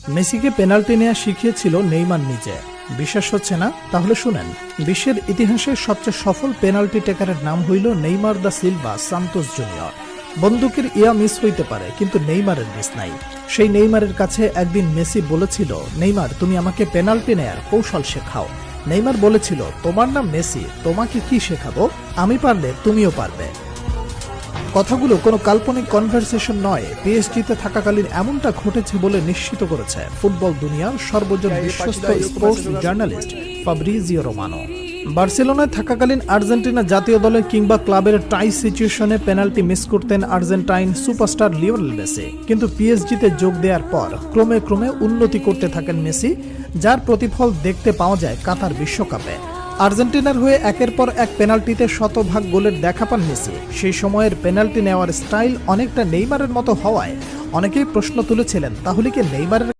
মেসিকে পেনাল্টি নেওয়া শিখিয়েছিল নেইমার নিজে। বিশ্বাস হচ্ছে না? তাহলে শুনেন। বিশ্বের ইতিহাসে সবচেয়ে সফল পেনাল্টি টেকারের নাম হইল Neymar da Silva Santos junior. বন্দুকের ইয়া মিস হইতে পারে, কিন্তু নেইমারের মিস নাই। সেই নেইমারের কাছে একদিন মেসি বলেছিল, নেইমার তুমি আমাকে পেনাল্টি নেয়ার কৌশল শেখাও। নেইমার বলেছিল, তোমার নাম মেসি, তোমাকে কি শেখাবো, আমি পারলে তুমিও পারবে। কথাগুলো কোনো কাল্পনিক কনভারসেশন নয়, পিএসজিতে থাকাকালীন এমনটা ঘটেছে বলে নিশ্চিত করেছে ফুটবল দুনিয়ার সর্বজন বিশ্বস্ত স্পোর্টস জার্নালিস্ট ফাব্রিজিও রোমানো। বার্সেলোনায় থাকাকালীন আর্জেন্টিনা জাতীয় দলে কিংবা ক্লাবের টাই সিচুয়েশনে পেনাল্টি মিস করতেন আর্জেন্টাইন সুপারস্টার লিওনেল মেসি, কিন্তু পিএসজিতে যোগ দেওয়ার পর ক্রমে ক্রমে উন্নতি করতে থাকেন মেসি, যার প্রতিফল দেখতে পাওয়া যায় কাতার বিশ্বকাপে। আর্জেন্টিনার হয়ে একের পর এক পেনাল্টিতে শতভাগ গোলের দেখা পান মেসি। সেই সময়ের পেনাল্টি নেওয়ার স্টাইল অনেকটা নেইমারের মতো হওয়ায় অনেকেই প্রশ্ন তুলেছিলেন, তাহলে কি নেইমারের